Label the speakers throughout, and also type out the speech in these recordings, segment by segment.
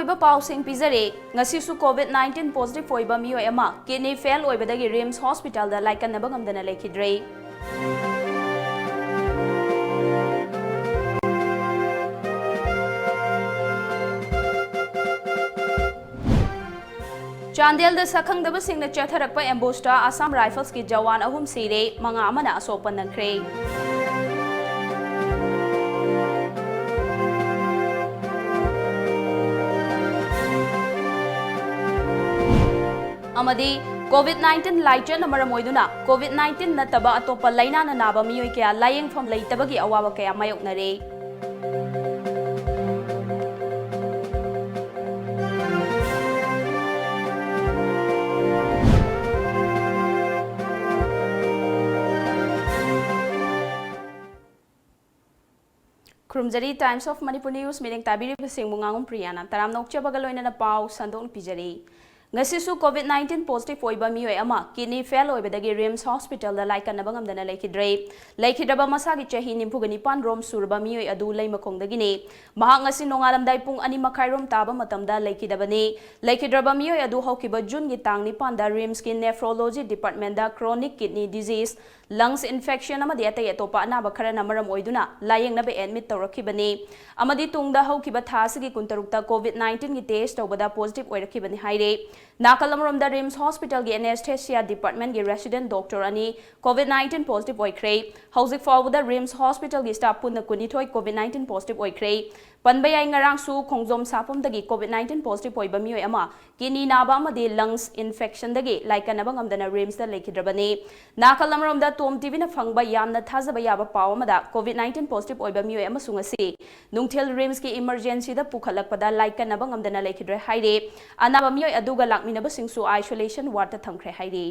Speaker 1: अरोइबा पाउसिंग पिजरे ngasisu COVID-19 positive oiba mioi ama kidney fail oibadagi RIMS hospital da laikannaba ngamdana lekhidre Chandel da sakhangdaba singna chatharakpa ambushta Assam Rifles ki jawan ahum sire manga amana asopan nakhre amadi COVID-19 laichan amaramoiduna COVID-19 nataba atopa laina na naba miyoi kya layeng pham leitabagi awaba kaya mayoknare Krumjari Times of Manipuri News meeting tabiri pasing mungangum Priyana taram nokcha bagaloina na pau sandong pijari ngasisu COVID-19 positive oiba mioi ama kidney fail oibadagi RIMS hospital da laikannaba ngamdana lekhidraba masagi chahi nimpugani pan rom surba mioi adu leimakongdagini mahak ngasi nongalamdai pung 2:30 rom taba matamda lekhidraba mioi adu hokiba June gi tang ni panda RIMS ki nephrology department da chronic kidney disease lungs infection amadi atai atopa anaba khara namaram oiduna layengnabe admit tawrakhibani amadi tungda hokiba thasigi kuntarukta COVID-19 gi test tawbada positive oirakhibani haire Nakalamromda RIMS Hospital gi anesthesia department gi resident doctor ani COVID-19 positive oikre hauzik fawda RIMS Hospital gi staff punna kunithoi COVID-19 positive oikre panbayai ngarang su khongjom sapum dagi COVID-19 positive oiba mioi ama kidney naba amadi lungs infection dagi laikanaba ngamdana RIMS da lekhidrabani Nakalamromda TOMTV na phangba yamna thajaba yaba paw amada COVID-19 positive oiba mioi ama sungasi nungthel RIMS ki emergency da pukhalakpada laikanaba ngamdana lekhidre haire anaba mioi aduga lakminaba singsu isolation ward ta thamkhre haire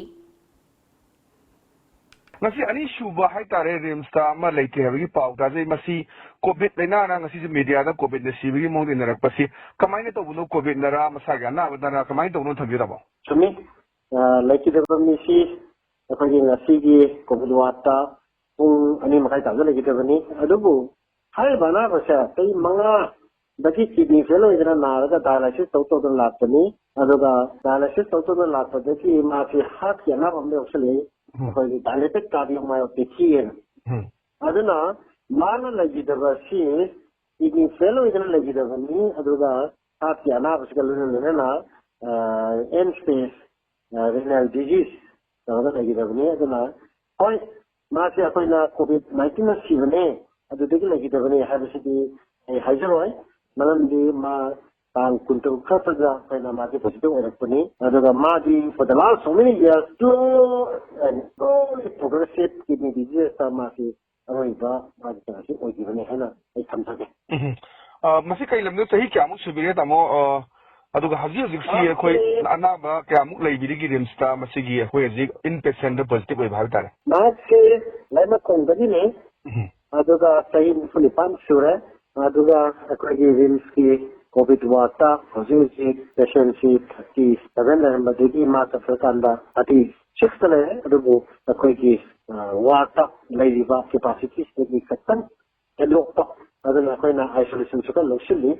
Speaker 2: ngasi ani shuba hai tare RIMS ta ma leite habigi paw ta jai masi COVID laina na ngasi je media da COVID na sibigi mong din rak pasi kamaina to buno COVID na ra masa ga na badana kamaina to no thambi rabo
Speaker 3: chumi leite de mi si akhagi ngasi gi COVID wata pung ani makai ta ga leite bani adubu hai bana basa tai manga daki kidney fail hoidana naraga dialysis tawto don lapani aduga dialysis tawto don lapadi ma si hat ya na bambe osle akhagi diabetic cardiomyopathy aduna mana lagidaba si kidney fail hoidana lagidaba ni aduga hat ya na basgaluna na end stage renal disease tawda lagidaba ni aduna hoi ma si akoina COVID-19 na sibane adudagi lagidaba ni habisidi haijaroi malam di ma tang kuntung khapaja kaina ma di positive orakpani aduga ma di for the last so many years slow and slowly progressive kidney disease ma si aroiba ma di si oigibani hana ai thamthage
Speaker 2: masi kai lamno sahi kyamu subire tamo aduga haji si khoi anaba kyamu leibirigi RIMS ta masigi khoi ji inpatient positive oi bhavtare
Speaker 3: ma se laima kongdagi ne aduga sahi fulipan sure aduga akhagi RIMS ki COVID wata hoji patient si 37 nambadagi ma tafkanda 36 le adubu akhagi wata leiba capacity stegi katan elokpa aduna koina isolation suka loshili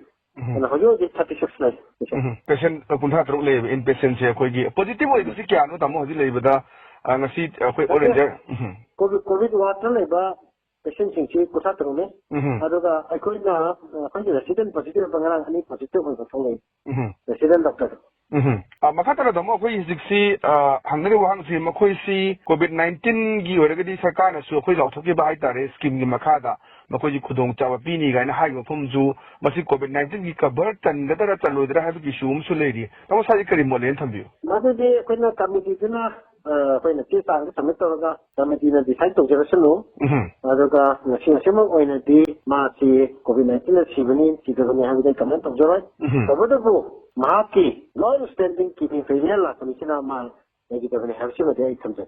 Speaker 3: na hoji 36 le
Speaker 2: patient kunha tru le inpatient se akhagi positive oi si kya no tamo hoji leibada ngasi akhoi orange
Speaker 3: COVID wata leba patient sing kutha trune aduga akoina akhoi resident positive bangarang ani positive oi thongai resident doctor
Speaker 2: makatara damo akhoi jiksi hangnari wahang si makhoi si COVID-19 gi oragadi sarkar na su akhoi lauthoki ba hai tare scheme gi makhada makhoi ji khudong chawa pini ga na hai mafum ju masi COVID-19 gi cover tan da tara talodra ha gi sum su leiri tamo sai kari molen thambiu
Speaker 3: madu de akoina committee dina akoina ti sang submit toga committee na decide to jerasano aduga ngasi mo oina di ma si COVID-19 na sibani ti da ne ha gi comment to joroi tabodo mahaki long standing kidney failure la kamisina ma negidabani habsi made ai thamje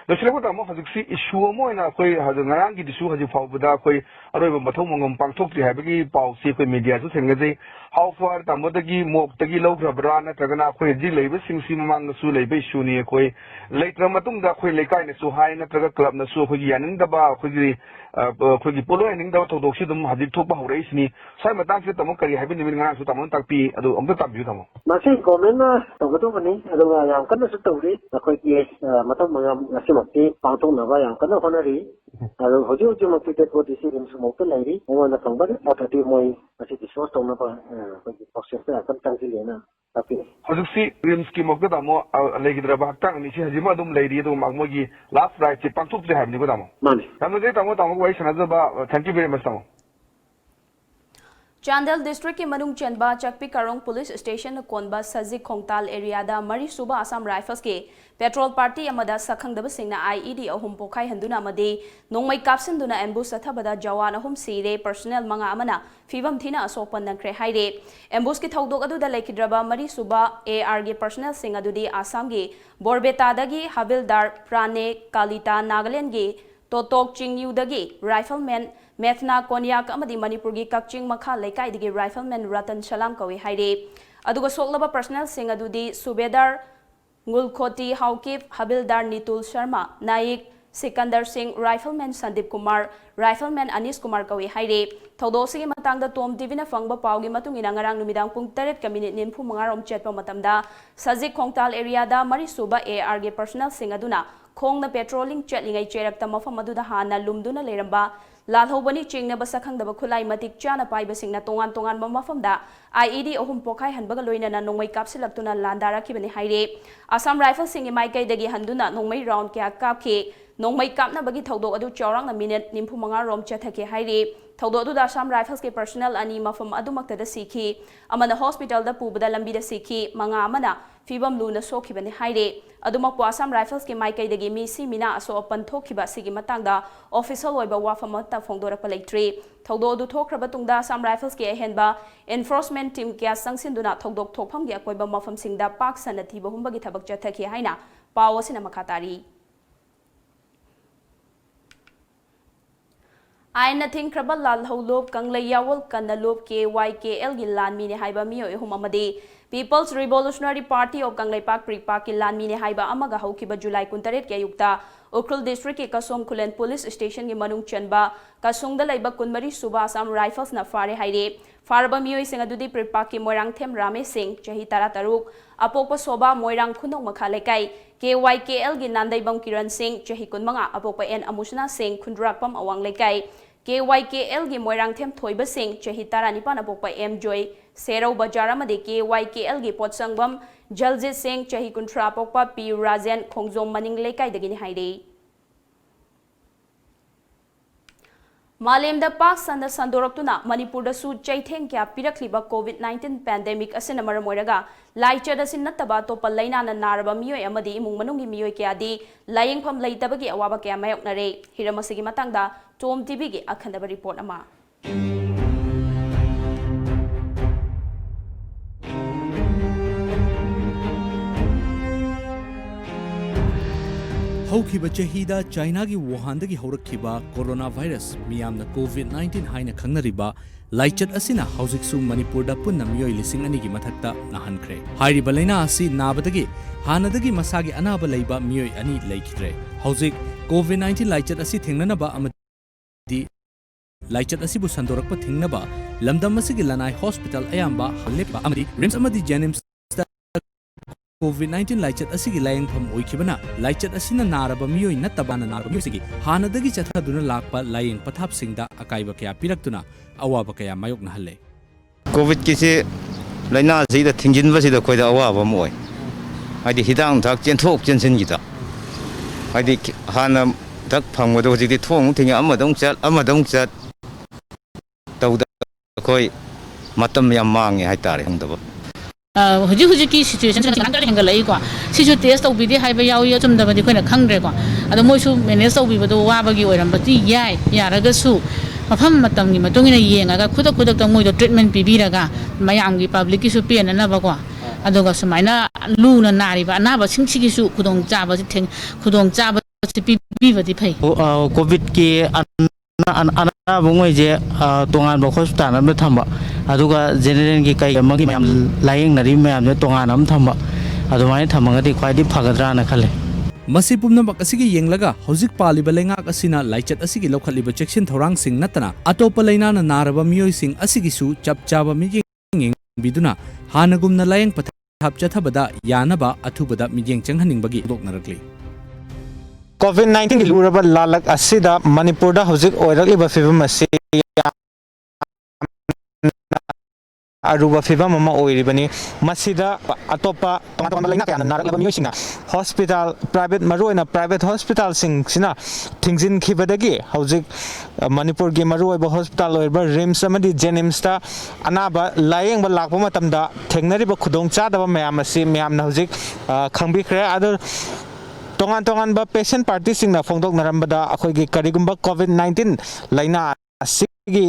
Speaker 2: ꯂꯣꯏꯁꯤꯜꯂꯛꯄ ꯇꯥꯃꯣ ꯍꯧꯖꯤꯛꯁꯤ ꯏꯁꯨ ꯑꯃ ꯑꯣꯏꯅ ꯑꯩꯈꯣꯏ ꯍꯧꯖꯤꯛ ꯉꯔꯥꯡꯒꯤꯗꯨꯁꯨ ꯍꯧꯖꯤꯛ ꯐꯥꯎꯕꯗ ꯑꯩꯈꯣꯏ ꯑꯔꯣꯏꯕ ꯃꯊꯧ ꯃꯉꯝ ꯄꯥꯡꯊꯣꯛꯇ꯭ꯔꯤ ꯍꯥꯏꯕꯒꯤ ꯄꯥꯎꯁꯤ ꯑꯩꯈꯣꯏ ꯃꯤꯗꯤꯌꯥꯁꯨ ꯊꯦꯡꯅꯖꯩ ꯍꯥꯎ ꯐꯥꯔ ꯇꯥꯃꯣꯗꯒꯤ ꯃꯣꯛꯇꯒꯤ ꯂꯧꯈ꯭ꯔꯕ꯭ꯔꯥ ꯅꯠꯇ꯭ꯔꯒꯅ ꯑꯩꯈꯣꯏ ꯍꯧꯖꯤꯛ ꯂꯩꯔꯤꯕꯁꯤꯡꯁꯤ ꯃꯃꯥꯡꯗꯁꯨ ꯂꯩꯕ ꯏꯁꯨꯅꯤ ꯑꯩꯈꯣꯏ ꯂꯩꯇ꯭ꯔ ꯃꯇꯨꯡꯗ ꯑꯩꯈꯣꯏ ꯂꯩꯀꯥꯏꯅꯁꯨ ꯍꯥꯏ ꯅꯠꯇ꯭ꯔꯒ ꯀ꯭ꯂꯕꯅꯁꯨ ꯑꯩꯈꯣꯏꯒꯤ ꯌꯥꯅꯤꯡꯗꯕ ꯑꯩꯈꯣꯏꯒꯤ ꯄꯣꯠꯂꯣꯏꯍꯟꯅꯤꯡꯗꯕ ꯊꯧꯗꯣꯛꯁꯤ ꯑꯗꯨꯝ ꯍꯧꯖꯤꯛ ꯊꯣꯛꯄ ꯍꯧꯔꯛꯏꯁꯤꯅꯤ ꯁ꯭ꯋꯥꯏ ꯃꯇꯥꯡꯁꯤꯗ ꯇꯥꯃꯣ ꯀꯔꯤ ꯍꯥꯏꯕꯤꯅꯤꯡꯕꯒꯦ ꯉꯔꯥꯡꯁꯨ ꯇꯥꯃꯣꯅ ꯇꯥꯛꯄꯤ ꯑꯗꯨ ꯑꯝꯇ ꯇꯥꯛꯄꯤꯌꯨ ꯇꯥꯃꯣ
Speaker 3: ꯃꯁꯤ ꯒꯣꯔꯃꯦꯟꯅ ꯇꯧꯒꯗꯧꯕꯅꯤ ꯑꯗꯨꯒ ꯌꯥꯝ ꯀꯟꯅꯁꯨ ꯇꯧꯔꯤ ꯑꯩꯈꯣꯏꯒꯤ ꯃꯇꯝ ꯃꯉꯥ ꯉꯁꯤꯃꯛꯇꯤ ꯄꯥꯡꯊꯣꯛꯅꯕ ꯌꯥꯝ ꯀꯟꯅ ꯍꯣꯠꯅꯔꯤ ꯑꯗꯨ ꯍꯧꯖꯤꯛꯃꯛꯇꯤ ꯗꯦꯠ ꯕꯣꯗꯤꯁꯤ ꯔꯤꯝꯁꯃꯨꯛꯇ ꯂꯩꯔꯤ ꯑꯩꯉꯣꯟꯗ ꯐꯪꯕ ꯅꯠꯇ꯭ꯔꯗꯤ ꯃꯣꯏ ꯃꯁꯤ ꯗꯤꯁꯄꯣꯖ ꯇꯧꯅꯕ ꯑꯩꯈꯣꯏꯒꯤ ꯄ꯭ꯔꯣꯁꯦꯁꯇ ꯌꯥꯝ ꯀꯟꯅ ꯆꯪꯁꯤꯜꯂꯦꯅ ꯇꯥꯛꯄꯤꯔꯤ
Speaker 2: ꯍꯧꯖꯤꯛꯁꯤ ꯔꯤꯝꯁꯀꯤ ꯃꯛꯇ ꯇꯥꯃꯣ ꯂꯩꯈꯤꯗ꯭ꯔꯕ ꯍꯛꯆꯥꯡ ꯑꯅꯤꯁꯤ ꯍꯧꯖꯤꯛꯃꯛ ꯑꯗꯨꯝ ꯂꯩꯔꯤ ꯑꯗꯨꯒ ꯃꯣꯏꯒꯤ ꯂꯥꯁ ꯔꯥꯏꯠꯁꯤ ꯄꯥꯡꯊꯣꯛꯇ꯭ꯔꯤ ꯍꯥꯏꯕꯅꯤꯀꯣ ꯇꯥꯃꯣ
Speaker 3: ꯃꯥꯅꯤ
Speaker 2: ꯌꯥꯝꯅ ꯇꯥꯃꯣ ꯋꯥꯔꯤ ꯁꯥꯟꯅꯖꯕ ꯊꯦꯡꯛ ꯌꯨ ꯚꯦꯔꯤ ꯃꯆ ꯇꯥꯃꯣ
Speaker 1: ꯆꯥꯟꯗꯦꯜ ꯗꯤꯁꯇ꯭रिꯛꯀꯤ ꯃꯅꯨꯡ ꯆꯟꯕ ꯆꯛꯄꯤ ꯀꯥꯔꯣꯡ ꯄꯨꯂꯤꯁ ꯁ꯭ꯇꯦꯁꯟꯅ ꯀꯣꯟꯕ ꯁꯖꯤꯛ ꯈꯣꯡꯇꯥꯜ ꯑꯦꯔꯤꯌꯥꯗ ꯃꯔꯤꯁꯨꯕ ꯑꯁꯥꯝ ꯔꯥꯏꯐꯜꯁꯀꯤ ꯄꯦꯇ꯭ꯔꯣꯜ ꯄꯥꯔꯇꯤ ꯑꯃꯗ ꯁꯛꯈꯪꯗꯕꯁꯤꯡꯅ IED 3 ꯄꯣꯈꯥꯏꯍꯟꯗꯨꯅ ꯑꯃꯗꯤ ꯅꯣꯡꯃꯩ ꯀꯥꯞꯁꯤꯟꯗꯨꯅ ꯑꯦꯝꯕꯨꯁ ꯆꯠꯊꯕꯗ ꯖꯋꯥꯟ 3 ꯁꯤꯔꯦ ꯄꯔꯁꯣꯅꯦꯜ 5 ꯑꯃꯅ ꯐꯤꯕꯝ ꯊꯤꯅ ꯑꯁꯣꯛꯄ ꯅꯪꯈ꯭ꯔꯦ ꯍꯥꯏꯔꯦ ꯑꯦꯝꯕꯨꯁꯀꯤ ꯊꯧꯗꯣꯛ ꯑꯗꯨꯗ ꯂꯩꯈꯤꯗ꯭ꯔꯕ ꯃꯔꯤꯁꯨꯕ ARꯒꯤ ꯄꯔꯁꯣꯅꯦꯜꯁꯤꯡ ꯑꯗꯨꯗꯤ ꯑꯁꯥꯝꯒꯤ ꯕꯣꯔꯕꯦꯇꯥꯗꯒꯤ ꯍꯥꯕꯤꯜꯗꯥꯔ ꯄ꯭ꯔꯥꯅꯦ ꯀꯥꯂꯤꯇꯥ ꯅꯥꯒꯥꯂꯦꯟꯗꯒꯤ ꯇꯣꯇꯣꯛ ꯆꯤꯡꯌꯨꯗꯒꯤ ꯔꯥꯏꯐꯜꯃꯦꯟ मेथना कोनियाक अमदी मणिपुर की कक्चिंग मखा लेकाइदगी राइफलमैन रतन सलाम कवे हाइरे अदुगा सोक्लबा पर्सनल सिंह अदुदी सुबेदार गुलखोटी हाउकिप हबिलदार नितुल शर्मा नाइक सिकंदर सिंह राइफलमैन संदीप कुमार राइफलमैन अनीस कुमार कवे हाइरे थौदोसिगी मतंगदा टॉम टीवी ना फंगबा पाउगी मतुंगिना ngarang numidang pung 8:45 rom chetpa matamda सजिक खोंगताल एरियादा मरीसुबा AR गे पर्सनल सिंह अदुना खोंगना पेट्रोलिंग चटलिंgai चेरक्ता मफम अदुदा हाना लुमदुना लेरंबा लालहौबनी चिंगनबा सखंगदबा खुलाई मतिक चाना पाइबसिंगना तोंगान तोंगान मफमदा IED 3 पोखाई हनबगा लोइनना नोंमै कापसिलक्तुना लांदाराखिबनि हाइरे असम राइफल सिंह माइकैदगी हंदुना नोंमै राउंड क्या कापखे नोंमै कापनबगी थौदोक अदु चौरांगना मिनिट 45 रोम चथके हाइरे थौदोक अदुदा असम राइफल्स के पर्सनल अनि मफम अदुमक्तदा सिखी अमना हॉस्पिटल दा पुबदा लंबीदा सिखी मंगा अमना फिबम लूना सोखिबनि हाइरे अदुमकपो असम राइफल्स के माइकैदगी मिसी मिना असो अपन थोखिबा सिगी मतंगदा ऑफिशियल ओइबा वाफम अता फोंदोरप लेट्री थौदो अदु थोखरबा तुंगदा असम राइफल्स के अहेनबा एनफोर्समेंट टीम क्या संगसिंदुना थौदोक थोफम गे अकोइबा मफम सिंगदा पाक सना थीबा हुंबगी थबक चथखि हाइना पाव असिना मखातारी आयना थिंख्रबा लालहौलोब कंगलै यावल कन्नलोब KYKL गी लानमीने हाइबा मियो एहुम अमदे पीपल्स रिवोल्यूशनरी पार्टी ऑफ कंगलैपाक प्रीपाक की लानमीने हाइबा अमगा हौखिबा जुलाई 28 के अयुक्ता उखरुल डिस्ट्रिक्ट के कसोम खुलेन पुलिस स्टेशन के मनुंग चनबा कसुंगदा लैबा 29 सुबा असम राइफल्स ना फारे हाइरे फारबा मियोई सिंह अदुदी प्रीपाक की मोइरांगथेम रामेश सिंह चही 13 अपोपा सोबा मोइरांग खुनों मखा लेकाई KYKL गी नांदैबम किरण सिंह चही 15 अपोपा एन अमुसना सिंह खुंद्राकपम अवांग लेकाई KYKL गी मोइरांगथेम थोइबा सिंह चही 19 अपोपा M Joy सेरौ बाजार अमदे KYKL गी पोटसंगबम जलजीत सिंह चही 30 अपोपा P राजेन खोंगजोम मनिंग लेकाइदगिनि हाइरे मालेमदा पाक सन्दा संदोरक्तुना मणिपुरदसु चैथेंग क्या पिरखलिबा COVID-19 पैंडेमिक असिना मरम ओइरगा लाइचर असिन नत्तबा तोपा लैनाना नारबा मियोय अमदि इमुंग मनुंगी मियोय क्यादी लायेंगफम लैतबगी अवाबा क्या मायोक्नरे हिरमसिगी मतंगदा टॉम टीवी गी अखंदबा रिपोर्ट अमा
Speaker 4: हौखिबा चहीदा चाइना की वुहान दगी हौरखिबा कोरोना वायरस मियामना COVID-19 हाइना खंगनरिबा लाइचत असिना हौजिकसु मणिपुरदा पुन्ना मियोय लिसिंग अनिगी मथक्ता नाहनख्रे हाइरिबा लैना असि नाबदगी हानदगी मसागी अनाबा लैबा मियोय अनि लैखिद्रे हौजिक COVID-19 लाइचत असि थेंगननबा अमदि लाइचत असिबु संदोरकपा थेंगनबा लमदम असिगी लनाई हॉस्पिटल अयाम्बा हलेपा अमदि रिम्स अमदि जेनिम्स COVID-19 लाइचत असिगी लायंगफम ओइखिबना लाइचत असिना नारबा मियोय नत्तबाना नारबा मियोसिगी हानदगी चथादुना लाकपा लायंग पथापसिंगदा अकाइबा कया पिरक्तुना अवाबा कया मायोकना हल्ले
Speaker 5: कोविड किसे लाइना सिदा थिंजिनबसिदा खोइदा अवाबा मोय हाइदि हिदांग थाक चेनथोक चेनसिनगिदा हाइदि हाना थाक फंगबदो हजिदि थोंग थिंग अमदोंग चत तौदा खोइ मतम याम मांगे हाइतारे हंगदबा
Speaker 6: हुजी की सिचुएशन हेंगलईको सिसु टेस्ट तौबीदे हाइबा यावी चुमदबदि खोइना खंग्रेको अदो मोइसु मैनेज तौबीबदो वाबगी ओइरमबति याय यारगसु मफम मतमगी मतुंगिना येंगागा खुदक मोइदो ट्रीटमेंट पिबिरागा मयामगी पब्लिक किसु पेननबको अदुगा सुमाइना लूना नारिबा अनाबा सिंगसिगिसु खुदोंग चाबा ꯄꯤꯕꯤꯕꯗꯤ ꯐꯩ
Speaker 7: ꯀꯣꯚꯤꯗꯀꯤ ꯑꯅꯥꯕ ꯉꯩꯁꯦ ꯇꯣꯉꯥꯟꯕ ꯍꯣꯁꯄꯤꯇꯥꯜ ꯑꯃꯗ ꯊꯝꯕ ꯑꯗꯨꯒ ꯖꯦꯅꯔꯦꯜꯒꯤ ꯀꯩ ꯑꯃꯒꯤ ꯃꯌꯥꯝ ꯂꯥꯌꯦꯡꯅꯔꯤꯕ ꯃꯌꯥꯝꯁꯦ ꯇꯣꯉꯥꯟꯅ ꯑꯃ ꯊꯝꯕ ꯑꯗꯨꯃꯥꯏꯅ ꯊꯝꯃꯒꯗꯤ ꯈ꯭ꯋꯥꯏꯗꯒꯤ ꯐꯒꯗ꯭ꯔꯥꯅ ꯈꯜꯂꯦ
Speaker 4: ꯃꯁꯤ ꯄꯨꯝꯅꯃꯛ ꯑꯁꯤꯒꯤ ꯌꯦꯡꯂꯒ ꯍꯧꯖꯤꯛ ꯄꯥꯜꯂꯤꯕ ꯂꯩꯉꯥꯛ ꯑꯁꯤꯅ ꯂꯥꯏꯆꯠ ꯑꯁꯤꯒꯤ ꯂꯧꯈꯠꯂꯤꯕ ꯆꯦꯛꯁꯤꯟ ꯊꯧꯔꯥꯡꯁꯤꯡ ꯅꯠꯇꯅ ꯑꯇꯣꯞꯄ ꯂꯩꯅꯥꯅ ꯅꯥꯔꯕ ꯃꯤꯑꯣꯏꯁꯤꯡ ꯑꯁꯤꯒꯤꯁꯨ ꯆꯞ ꯆꯥꯕ ꯃꯤꯠꯌꯦꯡ ꯌꯦꯡꯕꯤꯗꯨꯅ ꯍꯥꯟꯅꯒꯨꯝꯅ ꯂꯥꯌꯦꯡ ꯄꯊꯥꯞ ꯆꯠꯊꯕꯗ ꯌꯥꯅꯕ ꯑꯊꯨꯕꯗ ꯃꯤꯠꯌꯦꯡ ꯆꯪꯍꯟꯅꯤꯡꯕꯒꯤ ꯍꯧꯗꯣꯛꯅꯔꯛꯂꯤ
Speaker 8: COVID-19 ꯂꯨꯔꯕ ꯂꯥꯂꯛ ꯑꯁꯤꯗ ꯃꯅꯤꯄꯨꯔꯗ ꯍꯧꯖꯤꯛ ꯑꯣꯏꯔꯛꯂꯤꯕ ꯐꯤꯕꯝ ꯑꯁꯤ ꯑꯔꯨꯕ ꯐꯤꯕꯝ ꯑꯃ ꯑꯣꯏꯔꯤꯕꯅꯤ ꯃꯁꯤꯗ ꯑꯇꯣꯞꯄ ꯇꯣꯉꯥꯟ-ꯇꯣꯉꯥꯟꯕ ꯂꯩꯅꯥ ꯀꯌꯥꯅ ꯅꯥꯔꯛꯂꯕ ꯃꯤꯑꯣꯏꯁꯤꯡꯅ ꯍꯣꯁꯄꯤꯇꯥꯜ ꯃꯔꯨꯑꯣꯏꯅ ꯄ꯭ꯔꯥꯏꯚꯦꯠ ꯍꯣꯁꯄꯤꯇꯥꯜꯁꯤꯡꯁꯤꯅ ꯊꯤꯡꯖꯤꯟꯈꯤꯕꯗꯒꯤ ꯍꯧꯖꯤꯛ ꯃꯅꯤꯄꯨꯔꯒꯤ ꯃꯔꯨꯑꯣꯏꯕ ꯍꯣꯁꯄꯤꯇꯥꯜ ꯑꯣꯏꯔꯤꯕ ꯔꯤꯝꯁ ꯑꯃꯗꯤ ꯖꯦꯅꯤꯝꯁꯇ ꯑꯅꯥꯕ ꯂꯥꯌꯦꯡꯕ ꯂꯥꯛꯄ ꯃꯇꯝꯗ ꯊꯦꯡꯅꯔꯤꯕ ꯈꯨꯗꯣꯡꯆꯥꯗꯕ ꯃꯌꯥꯝ ꯑꯁꯤ ꯃꯌꯥꯝꯅ ꯍꯧꯖꯤꯛ ꯈꯪꯕꯤꯈ꯭ꯔꯦ ꯑꯗꯨ ꯇꯣꯉꯥꯟ-ꯇꯣꯉꯥꯟꯕ ꯄꯦꯁꯦꯟ ꯄꯥꯔꯇꯤꯁꯤꯡꯅ ꯐꯣꯡꯗꯣꯛꯅꯔꯝꯕꯗ ꯑꯩꯈꯣꯏꯒꯤ ꯀꯔꯤꯒꯨꯝꯕ COVID-19 ꯂꯩꯅꯥ ꯑꯁꯤꯒꯤ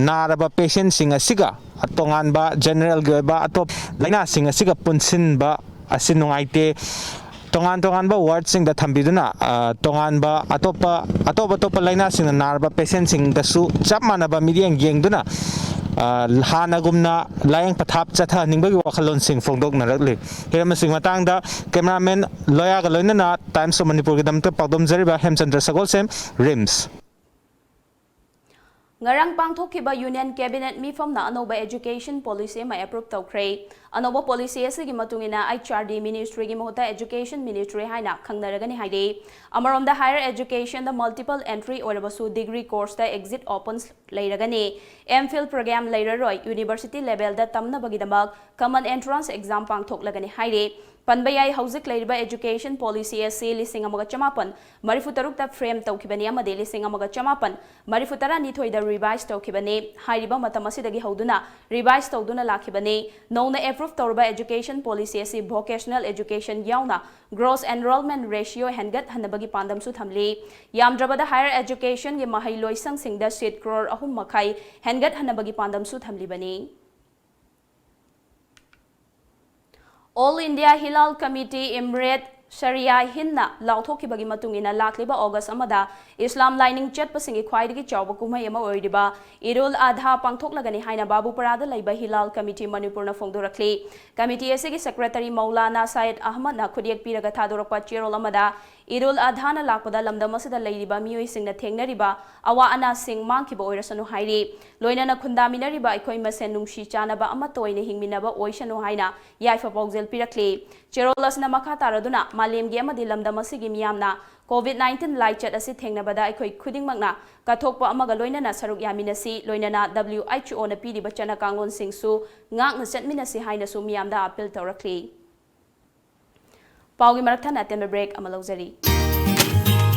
Speaker 8: ꯅꯥꯔꯕ ꯄꯦꯁꯦꯟꯁꯤꯡ ꯑꯁꯤꯒ ꯇꯣꯉꯥꯟꯕ ꯖꯦꯅꯔꯦꯜꯒꯤ ꯑꯣꯏꯕ ꯑꯇꯣꯞꯄ ꯂꯩꯅꯥꯁꯤꯡ ꯑꯁꯤꯒ ꯄꯨꯟꯁꯤꯟꯕ ꯑꯁꯤ ꯅꯨꯡꯉꯥꯏꯇꯦ ꯇꯣꯉꯥꯟ-ꯇꯣꯉꯥꯟꯕ ꯋꯥꯔꯗꯁꯤꯡꯗ ꯊꯝꯕꯤꯗꯨꯅ ꯇꯣꯉꯥꯟꯕ ꯑꯇꯣꯞꯄ ꯂꯩꯅꯥꯁꯤꯡꯅ ꯅꯥꯔꯕ ꯄꯦꯁꯦꯟꯁꯤꯡꯗꯁꯨ ꯆꯞ ꯃꯥꯟꯅꯕ ꯃꯤꯠꯌꯦꯡ ꯌꯦꯡꯗꯨꯅ ꯍꯥꯟꯅꯒꯨꯝꯅ ꯂꯥꯌꯦꯡ ꯄꯊꯥꯞ ꯆꯠꯊꯍꯟꯅꯤꯡꯕꯒꯤ ꯋꯥꯈꯜꯂꯣꯟꯁꯤꯡ ꯐꯣꯡꯗꯣꯛꯅꯔꯛꯂꯤ ꯍꯤꯔꯝ ꯑꯁꯤꯒꯤ ꯃꯇꯥꯡꯗ ꯀꯦꯃꯦꯔꯥꯃꯦꯟ ꯂꯣꯌꯥꯒ ꯂꯣꯏꯅꯅ ꯇꯥꯏꯝꯁ ꯑꯣꯐ ꯃꯅꯤꯄꯨꯔꯒꯤꯗꯃꯛꯇ ꯄꯥꯎꯗꯝꯖꯔꯤꯕ ꯍꯦꯝꯆꯟꯗ꯭ꯔ ꯁꯒꯣꯜꯁꯦꯝ ꯔꯤꯝꯁ
Speaker 1: ngarang pangthokhiba union cabinet mifamna anoba education policy ma approve tawkhre anoba policy asigi matungina HRD ministry gi mohota education ministry haina khangnaragani haide amarom da higher education da multiple entry orabasu degree course da exit opens leiragani MPhil program leiraroi university level da tamna bagidamak common entrance exam pangthoklagani haide Panbayai Hauzik Labour Education Policy SC Lising Amaga Chamapan, Marifutarukta frame Tokibani Amade Lising Amaga Chamapan, Marifutara Nitoi the revised Tokibane, Hariba Matamasidi Hauduna, revised Toduna Lakibane, known the approved Torba Education Policy SC Vocational Education Yauna, Gross Enrollment Ratio Hengat Hanabagi Pandam Suthamli, Yamdrabada Higher Education Yamahai Loisang Sing the State Crore Ahum Makai, Hengat Hanabagi Pandam Suthamli Bani. All India Hilal Committee Imred Sharia Hinna Lautoki Bagi Matungina Lakliba August Amada Islam Lining Chet Pasingi Kwaidigi Chawba Kumayama Oriba Irul Adha Pangthoklagani Haina Babu Parada Laiba Hilal Committee Manipurna Fongdorakli Committee Esegi Secretary Maulana Syed Ahmad na Kudiak Piraga Thadorakpa Chirol Amada Irul Adhana Lakpada Lamdamasida Ladiba Mui Sing the Tengnariba Awa Ana Sing Mankiba Oirasano Hairi Loinana Kundaminariba Ikoi Masen Nungshi Chanaba Amatoine Hingminaba Oishano Haina Yaifa Pogzel Pirakli Chirolasna Makataraduna Malim Gema de Lamdamasigi Miamna COVID-19 Laichat Asi Tengnabada Ikoi Kuding Magna Katokpa Amaga Loinana Saruk Yaminasi Loinana WHO na Pidi Bachana Kangon Singsu Ngak Naset Minasi Haina Su Miamda Apil Torakli Paugi Maraktan at the break Amalozari.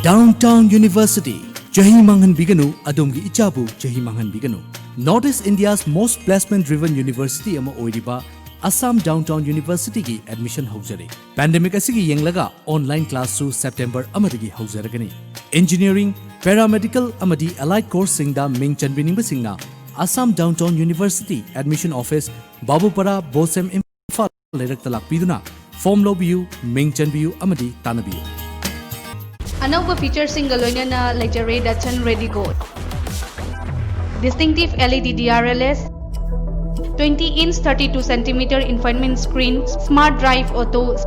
Speaker 4: Downtown University, Jahi Mangan Biganu, Adumgi Ichabu, Jahi Mangan Biganu. Northeast India's most placement-driven university ama Oiriba, Assam Downtown University ki admission Hauzare. Pandemic asigi yenglaga online class su September amadigi Hauzaragani. Engineering, paramedical amadi allied course singda Ming Chanbining Basingna, Assam Downtown University admission office, Babupara Bosem Imphal Leraktalak Piduna. Form Lobiu, Ming Chanbiu, Amadi, Tanabiu.
Speaker 9: Another feature single loinana lecture Dachan Ready Gold. Distinctive LED DRLS, 20-inch 32cm infotainment screen, smart drive auto,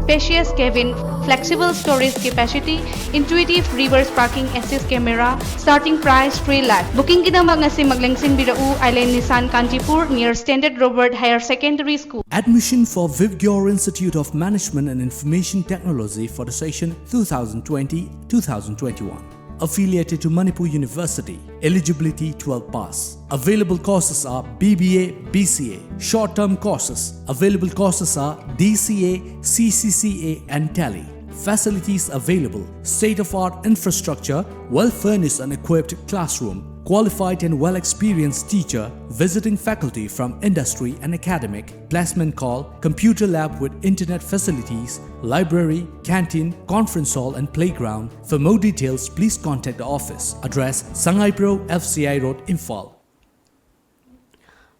Speaker 9: spacious cabin, flexible storage capacity, intuitive reverse parking assist camera, starting price 3 lakh. Booking kidamag nga si Maglangsin Birau Island Nissan Kantipur near Standard Robert Higher Secondary School.
Speaker 4: Admission for Vivgyor Institute of Management and Information Technology for the session 2020-2021. Affiliated to Manipur University. Eligibility 12 pass. Available courses are BBA, BCA. Short-term courses. Available courses are DCA, CCCA and Tally. Facilities available. State-of-art infrastructure, well-furnished and equipped classroom. Qualified and well-experienced teacher, visiting faculty from industry and academic, placement call, computer lab with internet facilities, library, canteen, conference hall and playground. For more details, please contact the office. Address Sangai Pro, FCI Road, Imphal.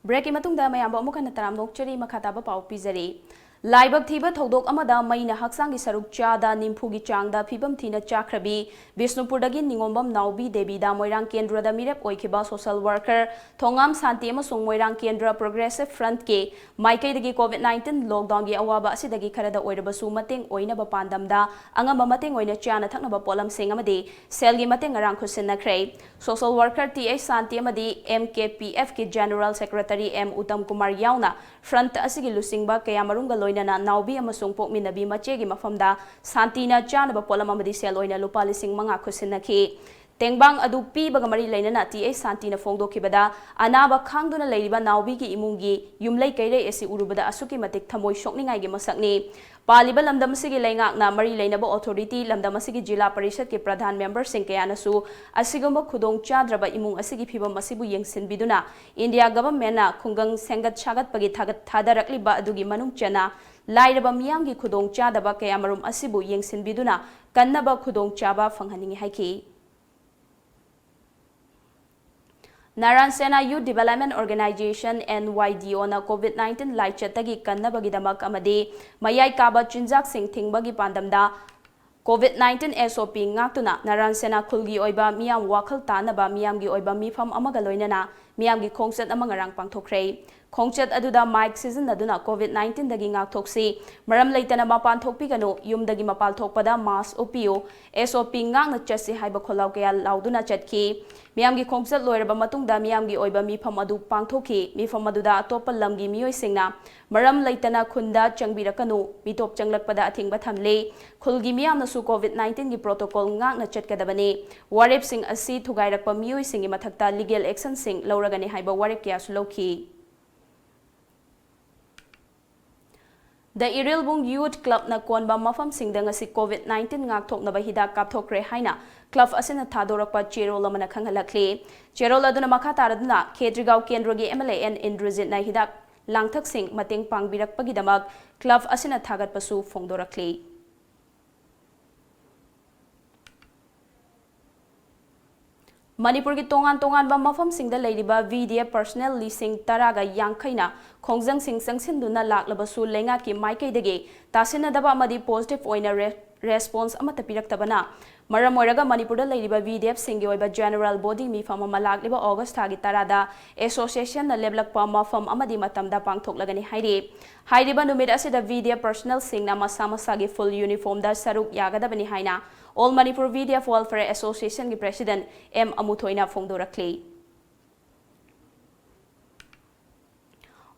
Speaker 1: Break imatungda mayamba amukan na taram nokchari makataba pau pizari. Laibak thiba thodok amada maina haksangi saruk chada nimpugi changda phibam thina chakrabi Bisnupurdagi ningombam naubi debi da moirang kendra da mirep oikiba social worker thongam santi amasung moirang kendra progressive front ke maikaidagi COVID-19 lockdown gi awaba asidagi kharada oirabasu mateng oinaba pandamda angamba mateng oina chana thaknaba polam sing amadi selgi mateng arang khusinnakhre social worker TH santi amadi MKPF ki general secretary M Uttam Kumar yauna front asigi lusingba kaya marunga loinana naubi amasung pokminabi machegi mafamda santina chanaba polam amadi sel oina lupa lising mga khusinakhi tengbang adu pibaga mari lainana TH santina fongdokibada anaba khangduna leiriba naubi ki imungi yumlai kaire esi urubada asuki matik thamoi sokningai gi masakni paliba lamdam sigi laingak na mari lainaba authority lamdam sigi jila parishad ke pradhan member singkayana su asigumba khudong chadraba imung asigi phibam asibu yengsin biduna India government na khungang sengat chagat pagi thagat thadarakliba adugi manung chana lairaba miyam gi khudong chadaba kayamarum asibu yengsin biduna kannaba khudong chaba fanghaningi haiki Naran Sena Youth Development Organization NYDO na COVID-19 laichatagi kannabagidamak amadi mayai kaba chinjak sing thingbagi pandamda COVID-19 SOP ngaktuna Naran Sena khulgi oiba miyam wakhal tanaba miyamgi oiba mifam amaga loinana miyamgi khongchat ama ngarang pangthokre khongchat aduda mic season aduna COVID-19 dagi ngakthoksi maram leitana mapan thokpiganu yumdagi mapal thokpada mask upiyo SOP ngakna chasi haiba kholaw kaya lauduna chatki miyamgi khongchat loiraba matungda miyamgi oiba mifam adu pangthokhi mifam aduda atopa lamgi miyoi singna maram leitana khunda changbirakanu mitop changlakpada athingba thamle khulgi miyamna su COVID-19 gi protocol ngakna chatkadabani warep sing asi thugairakpa miyoi singi mathakta legal action sing lawragani haiba warep kya sulokhi The Irilbung Youth Club na konba mafam singda ngasi COVID-19 ngakthoknaba hidak kapthokre haina club asina thadorakpa cherol amana khanghalakli cherol aduna makha taraduna Khedrigau Kendrogi MLAN Indrojit na hidak langthak sing mateng pangbirakpagidamak club asina thagatpasu fongdorakli Manipur ki tongan ba mafam singda leiriba VDF personnel lising taraga yangkhaina khongjang sing sangsindu laklaba su lenga ki maikaidagi tasina daba amadi positive oina response amata piraktabana maram oiraga Manipurda leiriba VDF singi oiba general body mifam ama lakliba August thagi tarada association na leblakpa mafam amadi matamda pangthoklagani hairiba numit asida VDF personnel singna masa masagi full uniform da saruk yagadabani haina All Manipur VDF Welfare Association ki President M Amuthoina fongdorakli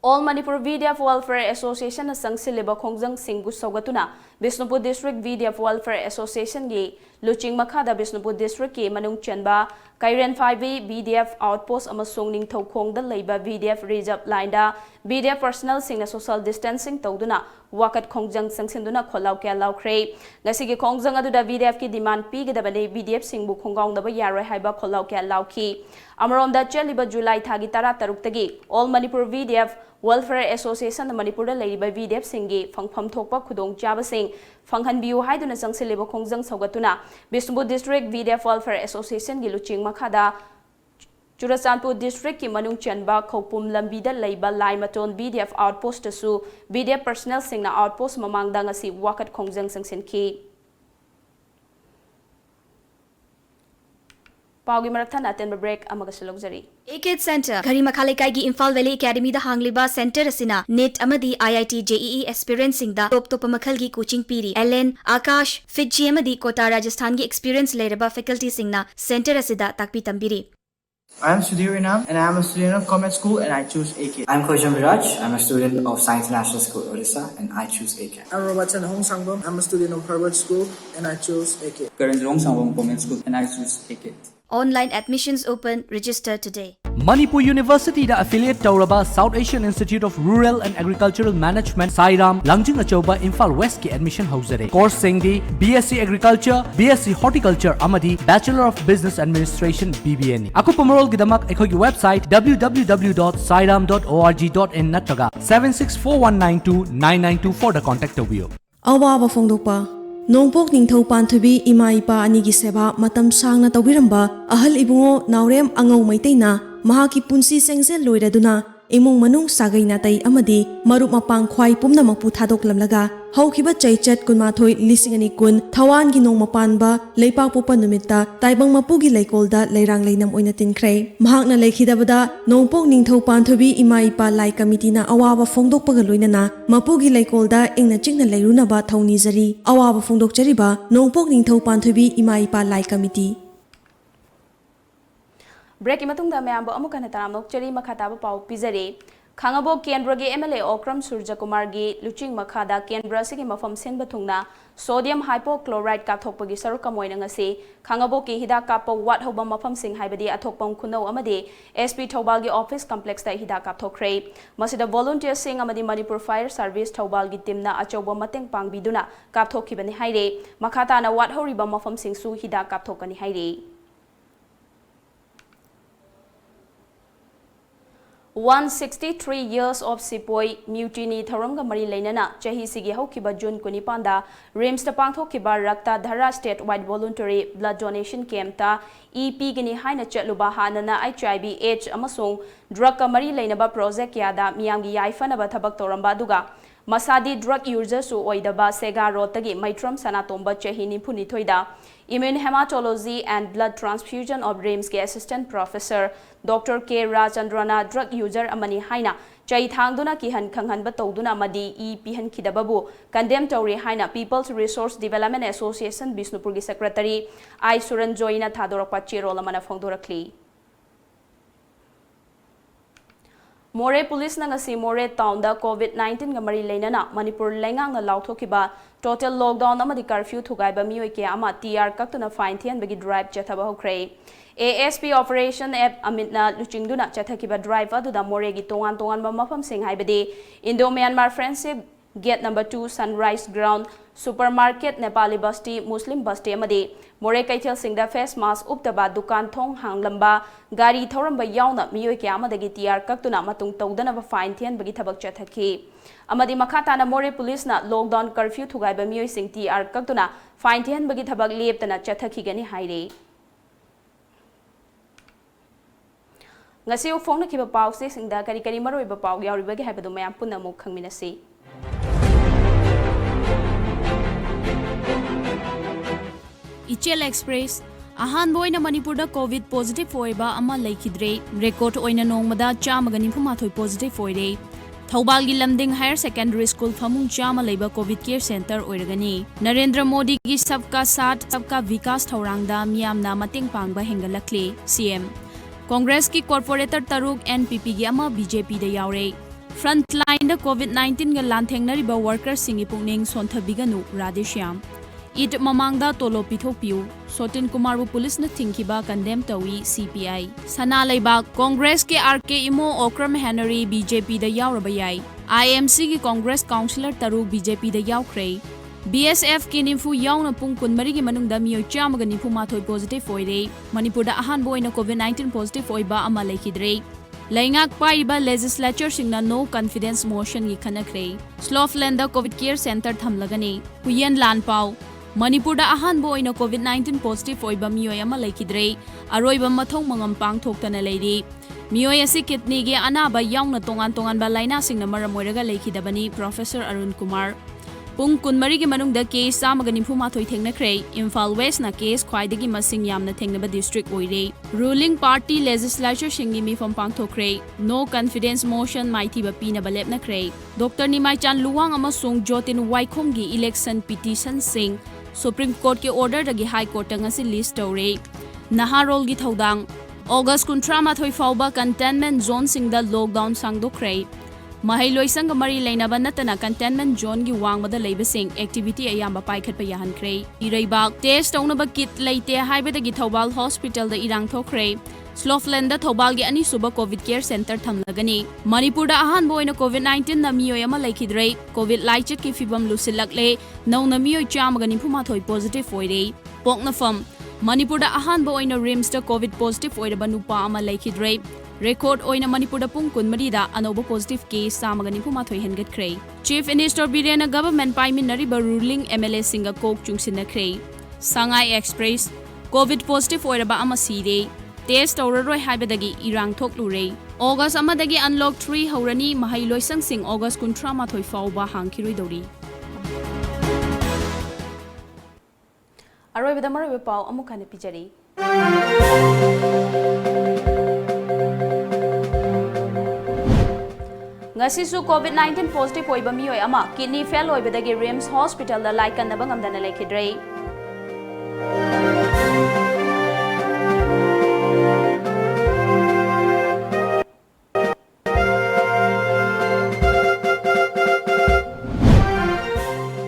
Speaker 1: All Manipur VDF Welfare Association na sangsileba khongjang singbu sogatuna Bisnupur District VDF Welfare Association gi luching makhada Bisnupur District ki manung chanba Kairen 5B VDF Outpost amasung ningthau khongda leiba VDF Reserve Line da VDF personnel singna social distancing tawduna wakat khongjang sangsinduna kholaw kya lawkhre ngasigi khongjang aduda VDF ki demand pigedabane VDF singbu khongaungdaba yaroi haiba kholaw kya lawki amaronda cheliba July thagi tara taruktagi All Manipur VDF Welfare Association na Manipurda leiriba VDF singi fangpham thokpa khudong chaba sing fanghanbiu haiduna sangsileba khongjang saugatuna Bisnupur District VDF Welfare Association gi luching makhada Churachandpur District ki manung chanba khopum lambida leiba laimaton VDF outpost su VDF personnel singna outpost mamangda ngasi wakat khongjang sangsinki Paugi marakthana atenba break amaga sulokjari
Speaker 10: AKID Center Gari Makhalekai gi Imphal Valley Academy da hangliba center asina NET amadi IIT JEE aspirants singda top makhal gi coaching piri LN Akash Fitji amadi Kota Rajasthan gi experience leraba faculty singna center asida takpi tambiri
Speaker 11: I am Sudhir Inam and I am a student of Commerce School and I choose AKID.
Speaker 12: I am Khojam Viraj. I am a student of Science National School, Odisha and I choose AKID.
Speaker 11: I am Robertson Hong Sangbom. I am a student of Harvard School and I choose AKID.
Speaker 12: Karan Long Sangbom Commerce School and I choose AKID.
Speaker 10: Online admissions open. Register today.
Speaker 4: Manipur University da affiliate Tauraba South Asian Institute of Rural and Agricultural Management Sairam Langjing Achoba Imphal West ki admission hausare course singdi BSc Agriculture BSc Horticulture amadi Bachelor of Business Administration BBN akupamarol gidamak ekhogi website www.sairam.org.in natraga 7641929924 da contact tobiyo
Speaker 13: awaba fongdokpa Nongpok Ningthau Panthubi Ima Ipa Anigi Seba Matam Sangna Tawiramba Ahal Ibungo Naurem Angau Maiteina Mahaki Punsi Sengzel Loiraduna imung manung sagai natai amadi marup mapang khwai pumnamakpu thadoklamlaga haukiba chaichat kunmathoi lising ani kun thawan gi nong mapanba leipak popa numita taibang mapugi leikolda leirang leinam oina tinkhre mahakna leikhidabada nongpok ningthau panthobi ima ipa lai committee na awawa phongdokpaga loinana mapugi leikolda ingna chingna leirunaba thauni jari awawa phongdokchariba nongpok ningthau panthobi ima ipa lai committee
Speaker 1: break की मतुंग दा ma'am अमुकन तरामनोक चरी मखाताब पाउ पिजरे खांगबो केंद्र के MLA Okram Surya Kumar की लुचिंग मखादा केंद्र से मफम सेन बथुंगना सोडियम हाइपोक्लोराइड काथोकपगी सरुक कमोइनंग से खांगबो के हिदा काप वाट होबा मफम सिंह हाइबदी अथोकपम खुनौ अमदे एसपी थौबाल की ऑफिस कॉम्प्लेक्स दा हिदा काथोखरे मसिदा वॉलंटियर सिंह अमदि मणिपुर फायर सर्विस थौबाल की टीम ना अचौबा मतंग पांगबिदुना काथोखिबने हाइरे मखाताना वाट होरिबा मफम सिंह सु हिदा काथोकनी हाइरे 163 years of Sipoi mutiny Tharamga Mari Lainana Chahi Sigi Hokiba June Kunipanda Rims the Pangthokiba Rakta Dhara statewide voluntary blood donation camp ta EP Gini Haina Chatluba Hanana HIV/AIDS Amasung Drug Mari Lainaba project yada Miyangi Yaifanaba Tabak Toramba Duga Masadi drug users su oidaba Sega Rotagi Maitram Sanatomba Chahini Punitoida Immune Hematology and Blood Transfusion of RIMS के Assistant Professor Dr. K. Rajandrana drug user amani haina chai thangduna ki han khanghan ba tawduna madi e pihan khidababu condemn tawri haina People's Resource Development Association Bisnupur gi Secretary I Suran Joina thadorakpa chirol amana phongdorakli More police na ngasi More town da COVID-19 nga mari leinana Manipur lengang na lauthokiba total lockdown amadi curfew thugaiba mioi ke ama TR kaktuna fine thian bagi drive chathaba hokre ASP operation app amitna luchingduna chathakiba drive aduda More gi tongan ba mafam sing haibade Indo Myanmar Friendship Gate number 2 Sunrise Ground Supermarket Nepali Basti Muslim Basti amade More Kaithel Singda face mask uptaba dukan thong hanglamba gari thoramba yauna miyoi kya amadagi TR kaktuna matung tawdana ba fine thian bagi thabak chathaki amadi makhata na More police na lockdown curfew thugai ba miyoi sing TR kaktuna fine thian bagi thabak leptana chathaki gani haire ngasi u phone kiba pau se singda kari kari maroi ba pau yauri bagi haibadu mayam punna mu khangminasi Ichel Express Ahan boina Manipur da COVID positive foiba ama laikidre record oina nongmada chamagani phumathoi positive foire Thobal gi Lamding Higher Secondary School famung chama leiba COVID care center oiragani Narendra Modi gi sabka saath sabka vikas thorangda miyamna mating pangba hengalakle CM Congress ki corporator taruk NPP gi ama BJP da yaure Frontline da COVID-19 ga lanthengnariba workers singi pungning sonthabiganu Radeshyam It mamangda tolo pithokpiu Sotin Kumarbu police na thingkiba condemn tawi CPI Sana leiba Congress ke RK Imo Okram Henry BJP da yauraba yai IMC ki Congress councillor taru BJP da yaukre BSF ki nimfu yauna pung kunmari gi manungda miyoi chamaga nimfu mathoi positive foire Manipur da ahan boina COVID-19 positive foiba ama laikidre Laingak paiba legislature singna no confidence motion gi khanakre Sloughlin da COVID care center thamlagani Huyen Lanpau Manipur da ahan boina COVID-19 positive oiba miyoi ama laikidre aroiba mathong mangam pang thoktana leiri miyoi asi kidney ge anaba yauna tongan ba laina singna maram oiraga laikidabani Professor Arun Kumar Pung kunmari gi manung da case samaga nimfu mathoi thengnakhre Imphal West na case khwaidagi masing yamna thengnaba district oire ruling party legislature singi mi from pangthokre no confidence motion mighty ba pina balep nakhre Dr Nimai Chan Luwang amasung Jotin Waikhom gi election petition sing Supreme Court ke order dagi High Court ngasi list tawre Naharol gi thodang August 13 fauba containment zone singda lockdown sangdokre Mahailoi sang mari lainaba natana containment zone gi wangbada leibasing activity ayamba paikhat pa yahankre Iraibak test tawnaba kit leite haibadagi Thobal Hospital da irang thokre Sloughlin da Thobal gi ani suba COVID care center thamlagani Manipur da ahan boina COVID-19 na miyoi ama laikidre COVID laichit ki fibam lusilakle nau na miyoi chamaga nimphuma thoi positive foire pokna fam Manipur da ahan boina RIMS da COVID positive foire nupa ama laikidre record oina Manipur da pung kunmari da anoba positive case samaga nimphuma thoi hengatkre Chief Minister Birena government paiminari ba ruling MLA singa kok chungsinakre Sangai Express COVID positive foire ba ama sire Test oraroi haibadagi irang thoklure August amadagi unlock 3 haurani mahai loisangsing August 13 fauba hangkiroidori. Aroibada maroiba pau amukana pijari. Ngasisu COVID-19 positive oiba mioi ama kidney fail oibadagi RIMS hospital da laikannaba ngamdana lekhidrei.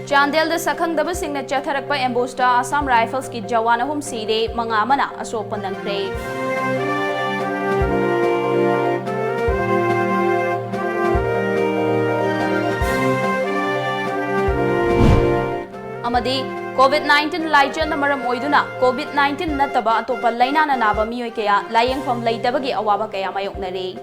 Speaker 1: Chandel da sakhangdaba singna chatharakpa ambusta Assam Rifles ki jawan ahum sire manga amana asopan nangkre. Amadi COVID-19 laijan na maram oiduna COVID-19 nataba atopa laina na naba miyoy kaya layang fam laytabagi awaba kaya mayok na rin.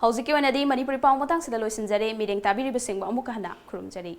Speaker 1: Hauziki wanadi Manipuri pau matang sida loisinjare mireng tabiri besingba amukahana kurumjari.